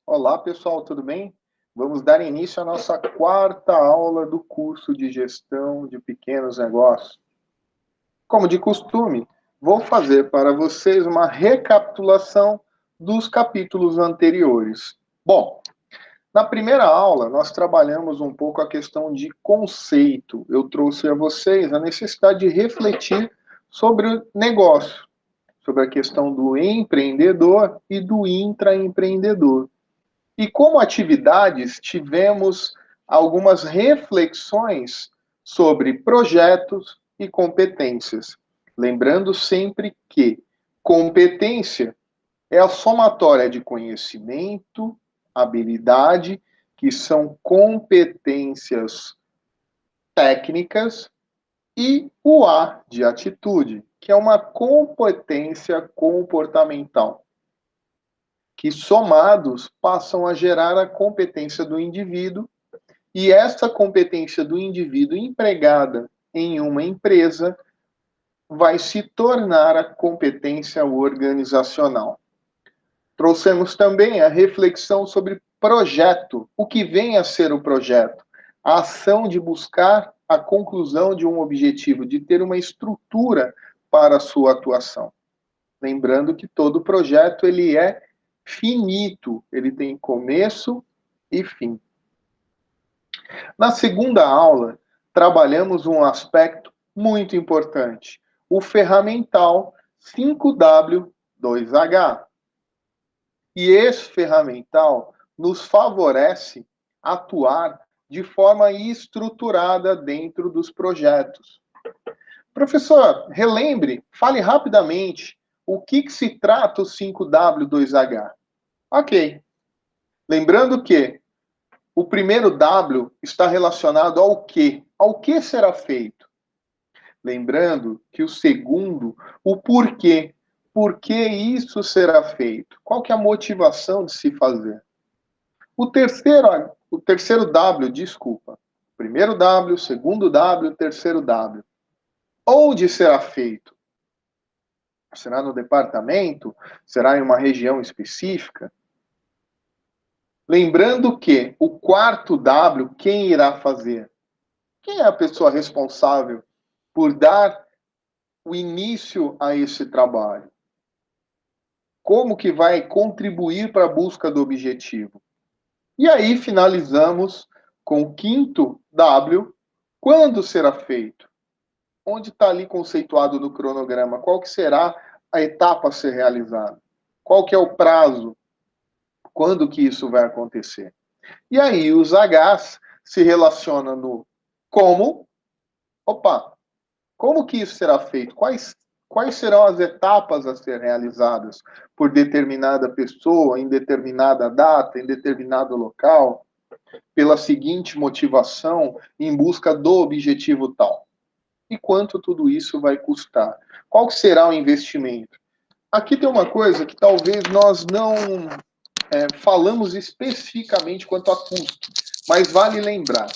Olá, pessoal, tudo bem? Vamos dar início à nossa quarta aula do curso de Gestão de Pequenos Negócios. Como de costume, vou fazer para vocês uma recapitulação dos capítulos anteriores. Bom, na primeira aula, nós trabalhamos um pouco a questão de conceito. Eu trouxe a vocês a necessidade de refletir sobre o negócio, sobre a questão do empreendedor e do intraempreendedor. E como atividades, tivemos algumas reflexões sobre projetos e competências. Lembrando sempre que competência é a somatória de conhecimento, habilidade, que são competências técnicas, e o A de atitude, que é uma competência comportamental, que somados passam a gerar a competência do indivíduo, e essa competência do indivíduo empregada em uma empresa vai se tornar a competência organizacional. Trouxemos também a reflexão sobre projeto, o que vem a ser o projeto, a ação de buscar a conclusão de um objetivo, de ter uma estrutura para a sua atuação. Lembrando que todo projeto ele é finito, ele tem começo e fim. Na segunda aula, trabalhamos um aspecto muito importante, o ferramental 5W2H. E esse ferramental nos favorece atuar de forma estruturada dentro dos projetos. Professor, relembre, fale rapidamente o que se trata o 5W2H. Ok. Lembrando que o primeiro W está relacionado ao que? Ao que será feito? Lembrando que o segundo, o porquê. Por que isso será feito? Qual que é a motivação de se fazer? O terceiro W, desculpa. Primeiro W, segundo W, terceiro W. Onde será feito? Será no departamento? Será em uma região específica? Lembrando que o quarto W, quem irá fazer? Quem é a pessoa responsável por dar o início a esse trabalho? Como que vai contribuir para a busca do objetivo? E aí finalizamos com o quinto W, quando será feito? Onde está ali conceituado no cronograma? Qual que será a etapa a ser realizada? Qual que é o prazo? Quando que isso vai acontecer? E aí os Hs se relacionam no como. Opa, como que isso será feito? Quais serão as etapas a ser realizadas por determinada pessoa, em determinada data, em determinado local, pela seguinte motivação, em busca do objetivo tal? E quanto tudo isso vai custar? Qual será o investimento? Aqui tem uma coisa que talvez nós não falamos especificamente quanto a custo, mas vale lembrar.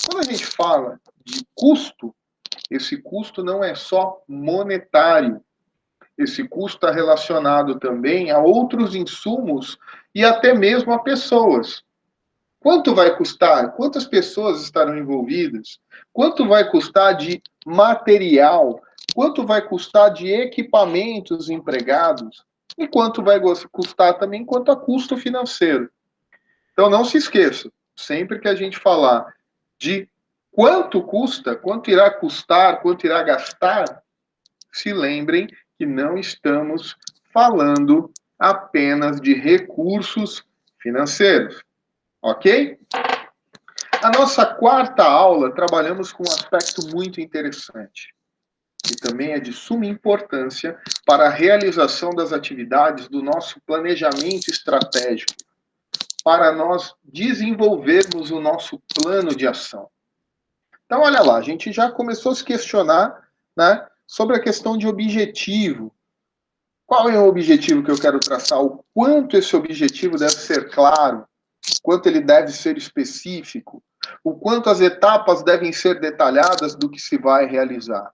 Quando a gente fala de custo, esse custo não é só monetário. Esse custo está relacionado também a outros insumos e até mesmo a pessoas. Quanto vai custar? Quantas pessoas estarão envolvidas? Quanto vai custar de material? Quanto vai custar de equipamentos empregados? E quanto vai custar também quanto a custo financeiro? Então não se esqueça, sempre que a gente falar de quanto custa, quanto irá custar, quanto irá gastar, se lembrem que não estamos falando apenas de recursos financeiros, ok? A nossa quarta aula, trabalhamos com um aspecto muito interessante, que também é de suma importância para a realização das atividades do nosso planejamento estratégico, para nós desenvolvermos o nosso plano de ação. Então, olha lá, a gente já começou a se questionar, né, sobre a questão de objetivo. Qual é o objetivo que eu quero traçar? O quanto esse objetivo deve ser claro? O quanto ele deve ser específico? O quanto as etapas devem ser detalhadas do que se vai realizar?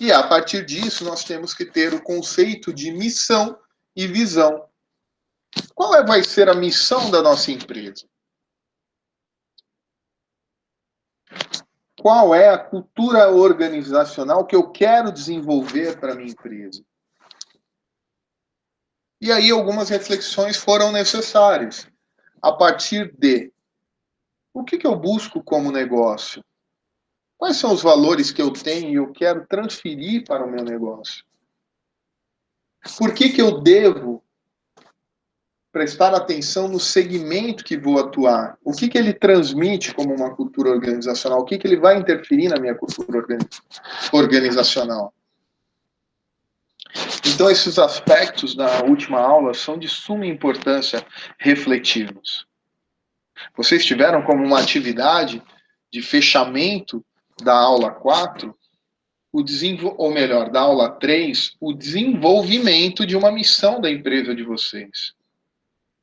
E a partir disso, nós temos que ter o conceito de missão e visão. Qual vai ser a missão da nossa empresa? Qual é a cultura organizacional que eu quero desenvolver para a minha empresa? E aí algumas reflexões foram necessárias. A partir de o que eu busco como negócio? Quais são os valores que eu tenho e eu quero transferir para o meu negócio? Por que eu devo prestar atenção no segmento que vou atuar? O que ele transmite como uma cultura organizacional? O que ele vai interferir na minha cultura organizacional? Então, esses aspectos da última aula são de suma importância refletirmos. Vocês tiveram como uma atividade de fechamento da aula 4, ou melhor, da aula 3, o desenvolvimento de uma missão da empresa de vocês.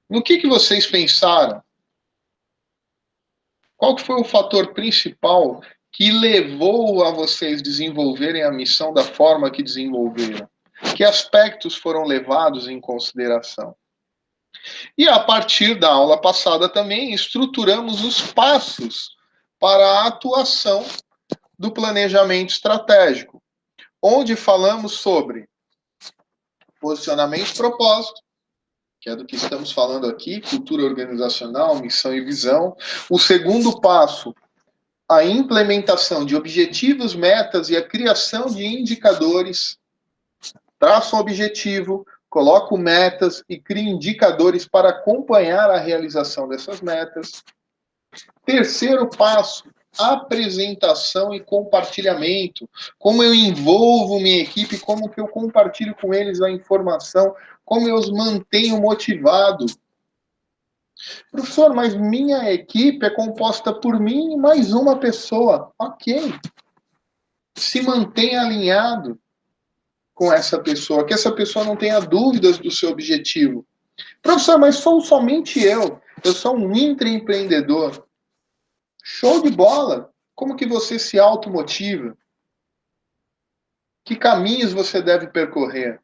No que vocês pensaram? Qual que foi o fator principal que levou a vocês desenvolverem a missão da forma que desenvolveram? Que aspectos foram levados em consideração? E a partir da aula passada também estruturamos os passos para a atuação do planejamento estratégico, onde falamos sobre posicionamento e propósito, que é do que estamos falando aqui, cultura organizacional, missão e visão. O segundo passo, a implementação de objetivos, metas e a criação de indicadores. Traça um objetivo, coloco metas e cria indicadores para acompanhar a realização dessas metas. Terceiro passo, apresentação e compartilhamento. Como eu envolvo minha equipe, como que eu compartilho com eles a informação, como eu os mantenho motivados. Professor, mas minha equipe é composta por mim e mais uma pessoa. Ok. Se mantenha alinhado com essa pessoa, que essa pessoa não tenha dúvidas do seu objetivo. Professor, mas sou somente eu sou um intraempreendedor. Show de bola! Como que você se automotiva? Que caminhos você deve percorrer?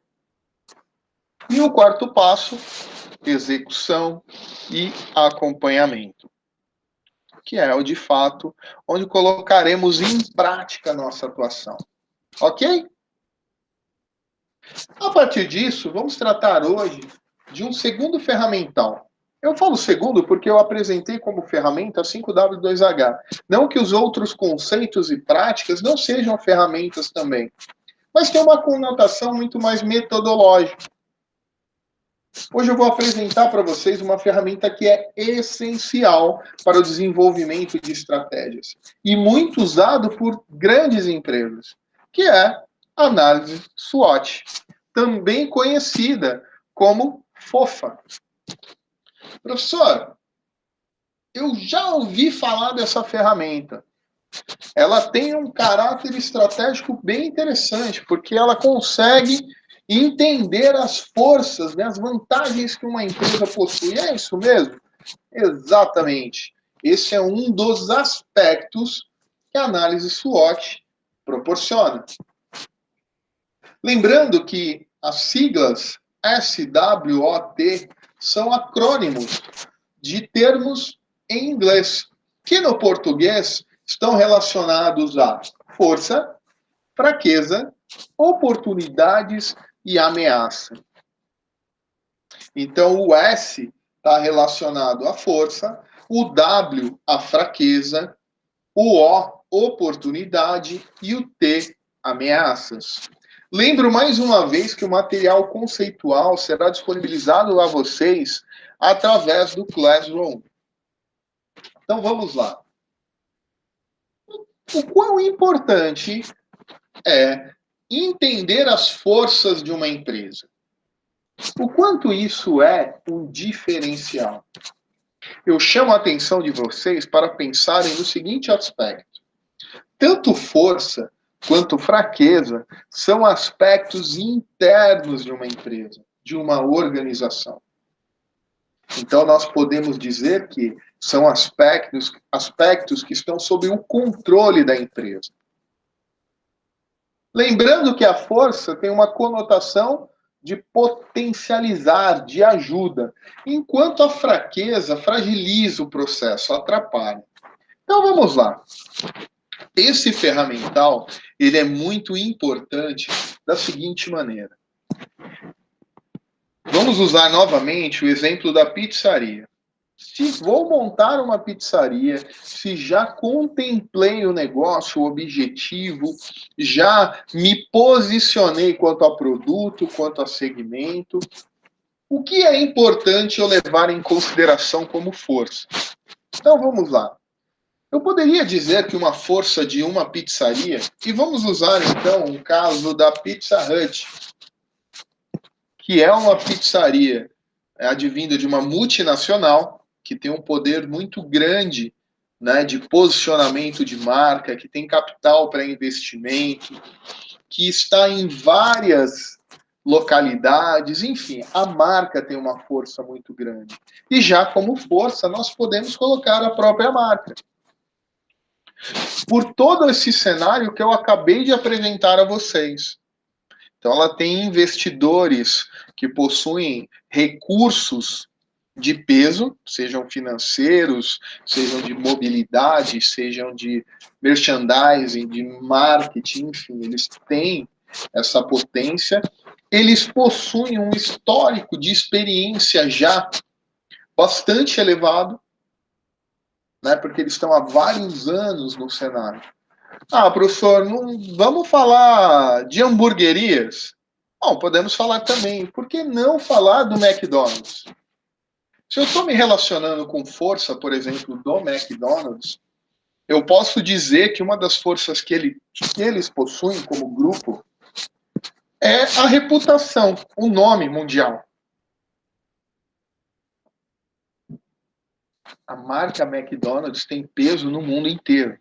E o quarto passo, execução e acompanhamento, que é o de fato onde colocaremos em prática a nossa atuação. Ok? A partir disso, vamos tratar hoje de um segundo ferramental. Eu falo segundo porque eu apresentei como ferramenta 5W2H. Não que os outros conceitos e práticas não sejam ferramentas também, mas tem uma conotação muito mais metodológica. Hoje eu vou apresentar para vocês uma ferramenta que é essencial para o desenvolvimento de estratégias e muito usado por grandes empresas, que é a análise SWOT, também conhecida como FOFA. Professor, eu já ouvi falar dessa ferramenta. Ela tem um caráter estratégico bem interessante, porque ela consegue entender as forças, né, as vantagens que uma empresa possui. É isso mesmo? Exatamente. Esse é um dos aspectos que a análise SWOT proporciona. Lembrando que as siglas SWOT são acrônimos de termos em inglês, que no português estão relacionados a força, fraqueza, oportunidades e ameaça. Então, o S está relacionado à força, o W à fraqueza, o O, oportunidade, e o T, ameaças. Lembro mais uma vez que o material conceitual será disponibilizado a vocês através do Classroom. Então vamos lá. O quão importante é entender as forças de uma empresa? O quanto isso é um diferencial? Eu chamo a atenção de vocês para pensarem no seguinte aspecto. Tanto força quanto fraqueza são aspectos internos de uma empresa, de uma organização. Então, nós podemos dizer que são aspectos que estão sob o controle da empresa. Lembrando que a força tem uma conotação de potencializar, de ajuda, enquanto a fraqueza fragiliza o processo, atrapalha. Então vamos lá. Esse ferramental, ele é muito importante da seguinte maneira. Vamos usar novamente o exemplo da pizzaria. Se vou montar uma pizzaria, se já contemplei o negócio, o objetivo, já me posicionei quanto a produto, quanto a segmento, o que é importante eu levar em consideração como força? Então vamos lá. Eu poderia dizer que uma força de uma pizzaria, e vamos usar então o caso da Pizza Hut, que é uma pizzaria advinda de uma multinacional, que tem um poder muito grande, né, de posicionamento de marca, que tem capital para investimento, que está em várias localidades, enfim, a marca tem uma força muito grande. E já como força, nós podemos colocar a própria marca. Por todo esse cenário que eu acabei de apresentar a vocês. Então, ela tem investidores que possuem recursos de peso, sejam financeiros, sejam de mobilidade, sejam de merchandising, de marketing, enfim, eles têm essa potência. Eles possuem um histórico de experiência já bastante elevado, né, porque eles estão há vários anos no cenário. Ah, professor, não vamos falar de hamburguerias? Bom, podemos falar também. Por que não falar do McDonald's? Se eu estou me relacionando com força, por exemplo, do McDonald's, eu posso dizer que uma das forças que eles possuem como grupo é a reputação, o nome mundial. A marca McDonald's tem peso no mundo inteiro.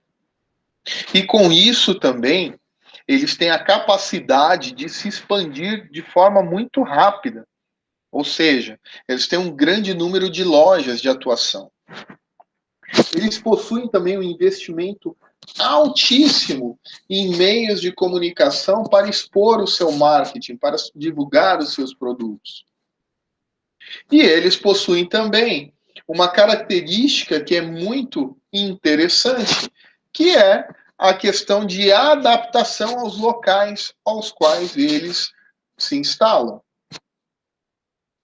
E com isso também, eles têm a capacidade de se expandir de forma muito rápida. Ou seja, eles têm um grande número de lojas de atuação. Eles possuem também um investimento altíssimo em meios de comunicação para expor o seu marketing, para divulgar os seus produtos. E eles possuem também uma característica que é muito interessante, que é a questão de adaptação aos locais aos quais eles se instalam.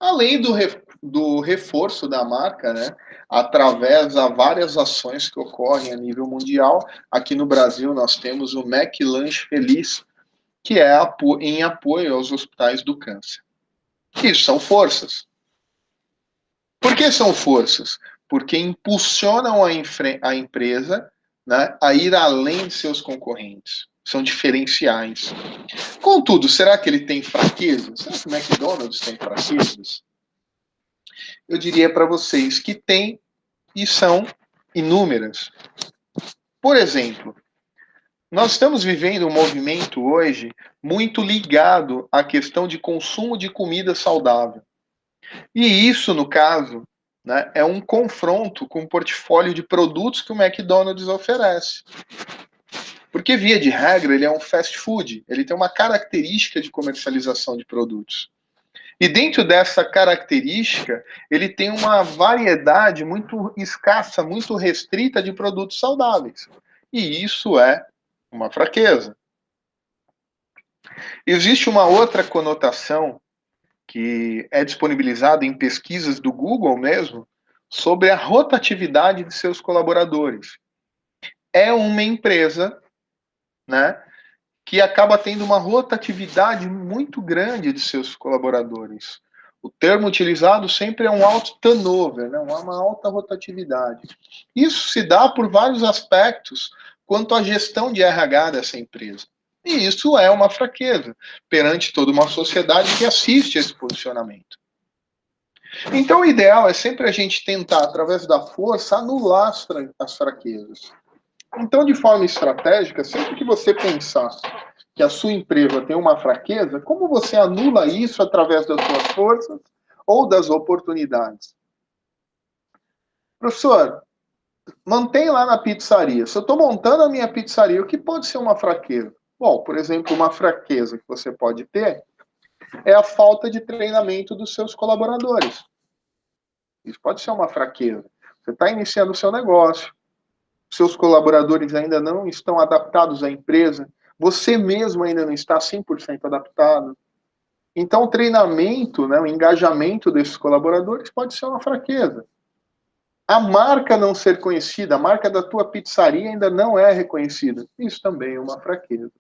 Além do reforço da marca, né, através de várias ações que ocorrem a nível mundial. Aqui no Brasil nós temos o McLanche Feliz, que é em apoio aos hospitais do câncer. Isso são forças. Por que são forças? Porque impulsionam a empresa, né, a ir além de seus concorrentes. São diferenciais. Contudo, será que ele tem fraquezas? Será que o McDonald's tem fraquezas? Eu diria para vocês que tem, e são inúmeras. Por exemplo, nós estamos vivendo um movimento hoje muito ligado à questão de consumo de comida saudável. E isso, no caso, né, é um confronto com o portfólio de produtos que o McDonald's oferece. Porque, via de regra, ele é um fast food, ele tem uma característica de comercialização de produtos. E dentro dessa característica, ele tem uma variedade muito escassa, muito restrita de produtos saudáveis. E isso é uma fraqueza. Existe uma outra conotação que é disponibilizada em pesquisas do Google mesmo, sobre a rotatividade de seus colaboradores. É uma empresa, né, que acaba tendo uma rotatividade muito grande de seus colaboradores. O termo utilizado sempre é um alto turnover, né? Uma alta rotatividade. Isso se dá por vários aspectos quanto à gestão de RH dessa empresa. E isso é uma fraqueza perante toda uma sociedade que assiste esse posicionamento. Então, o ideal é sempre a gente tentar, através da força, anular as fraquezas. Então, de forma estratégica, sempre que você pensar que a sua empresa tem uma fraqueza, como você anula isso através das suas forças ou das oportunidades? Professor, mantém lá na pizzaria. Se eu estou montando a minha pizzaria, o que pode ser uma fraqueza? Bom, por exemplo, uma fraqueza que você pode ter é a falta de treinamento dos seus colaboradores. Isso pode ser uma fraqueza. Você está iniciando o seu negócio, seus colaboradores ainda não estão adaptados à empresa, você mesmo ainda não está 100% adaptado. Então, o treinamento, né, o engajamento desses colaboradores pode ser uma fraqueza. A marca não ser conhecida, a marca da tua pizzaria ainda não é reconhecida. Isso também é uma fraqueza.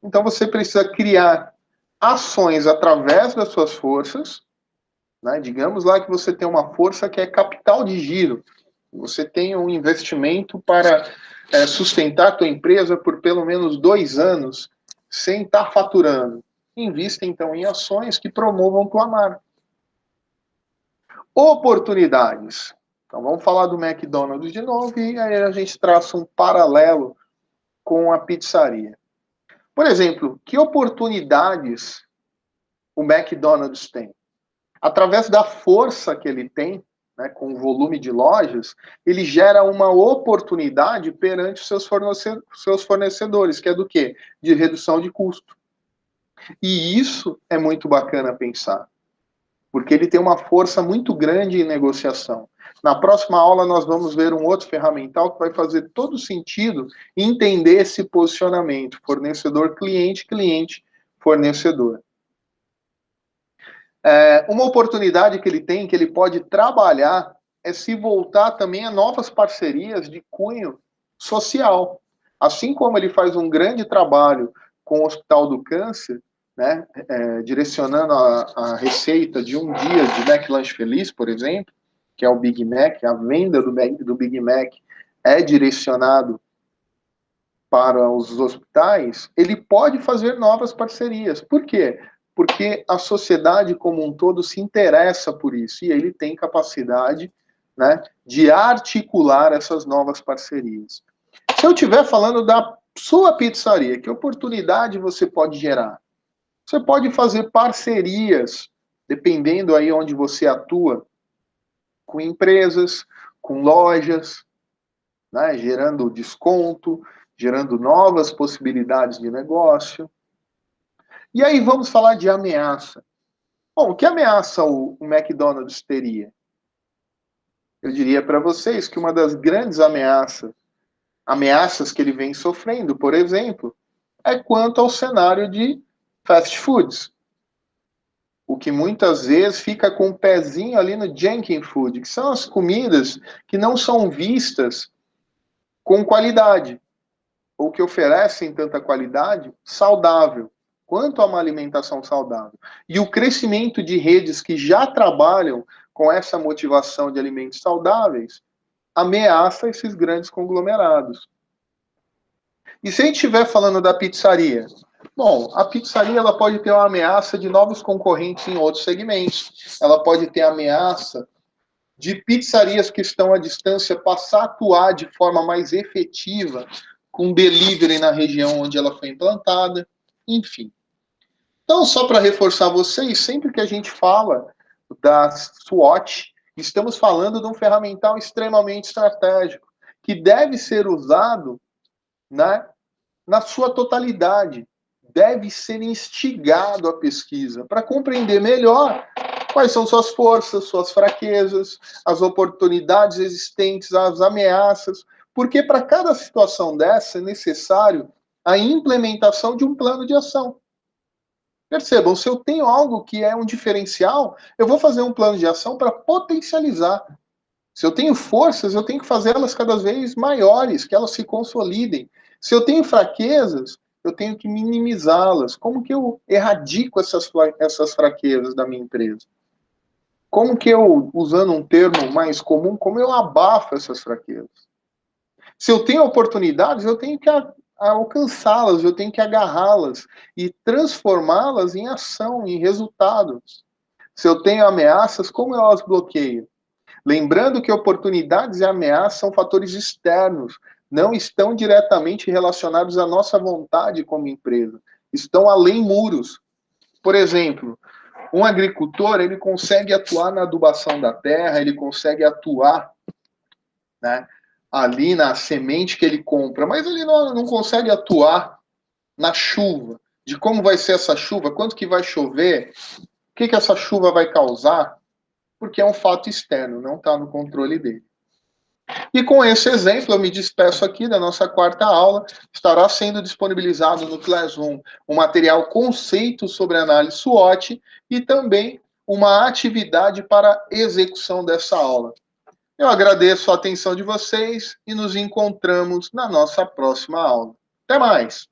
Então, você precisa criar ações através das suas forças, né? Digamos lá que você tem uma força que é capital de giro. Você tem um investimento para sustentar a tua empresa por pelo menos 2 anos sem estar faturando. Invista, então, em ações que promovam tua marca. Oportunidades. Então, vamos falar do McDonald's de novo e aí a gente traça um paralelo com a pizzaria. Por exemplo, que oportunidades o McDonald's tem? Através da força que ele tem, né, com o volume de lojas, ele gera uma oportunidade perante os seus fornecedores, que é do quê? De redução de custo. E isso é muito bacana pensar, porque ele tem uma força muito grande em negociação. Na próxima aula nós vamos ver um outro ferramental que vai fazer todo sentido entender esse posicionamento, fornecedor-cliente, cliente-fornecedor. Uma oportunidade que ele tem, que ele pode trabalhar, é se voltar também a novas parcerias de cunho social. Assim como ele faz um grande trabalho com o Hospital do Câncer, né, direcionando a receita de um dia de McLanche Feliz, por exemplo, que é o Big Mac, a venda do Big Mac é direcionado para os hospitais, ele pode fazer novas parcerias. Por quê? Porque a sociedade como um todo se interessa por isso e ele tem capacidade, né, de articular essas novas parcerias. Se eu estiver falando da sua pizzaria, que oportunidade você pode gerar? Você pode fazer parcerias, dependendo aí onde você atua, com empresas, com lojas, né, gerando desconto, gerando novas possibilidades de negócio. E aí vamos falar de ameaça. Bom, que ameaça o McDonald's teria? Eu diria para vocês que uma das grandes ameaças que ele vem sofrendo, por exemplo, é quanto ao cenário de fast foods. O que muitas vezes fica com o pezinho ali no junk food, que são as comidas que não são vistas com qualidade, ou que oferecem tanta qualidade saudável, quanto a uma alimentação saudável. E o crescimento de redes que já trabalham com essa motivação de alimentos saudáveis ameaça esses grandes conglomerados. E se a gente estiver falando da pizzaria? Bom, a pizzaria ela pode ter uma ameaça de novos concorrentes em outros segmentos. Ela pode ter ameaça de pizzarias que estão à distância passar a atuar de forma mais efetiva com delivery na região onde ela foi implantada, enfim. Então, só para reforçar vocês, sempre que a gente fala da SWOT, estamos falando de um ferramental extremamente estratégico, que deve ser usado na sua totalidade, deve ser instigado a pesquisa para compreender melhor quais são suas forças, suas fraquezas, as oportunidades existentes, as ameaças, porque para cada situação dessa é necessário a implementação de um plano de ação. Percebam, se eu tenho algo que é um diferencial, eu vou fazer um plano de ação para potencializar. Se eu tenho forças, eu tenho que fazê-las cada vez maiores, que elas se consolidem. Se eu tenho fraquezas, eu tenho que minimizá-las. Como que eu erradico essas fraquezas da minha empresa? Como que eu, usando um termo mais comum, como eu abafo essas fraquezas? Se eu tenho oportunidades, eu tenho que alcançá-las, eu tenho que agarrá-las e transformá-las em ação, em resultados. Se eu tenho ameaças, como eu as bloqueio? Lembrando que oportunidades e ameaças são fatores externos, não estão diretamente relacionados à nossa vontade como empresa, estão além muros. Por exemplo, um agricultor, ele consegue atuar na adubação da terra, ele consegue atuar, né, ali na semente que ele compra, mas ele não consegue atuar na chuva, de como vai ser essa chuva, quanto que vai chover, o que que essa chuva vai causar, porque é um fato externo, não está no controle dele. E com esse exemplo, eu me despeço aqui da nossa quarta aula. Estará sendo disponibilizado no Classroom um material conceito sobre análise SWOT e também uma atividade para execução dessa aula. Eu agradeço a atenção de vocês e nos encontramos na nossa próxima aula. Até mais!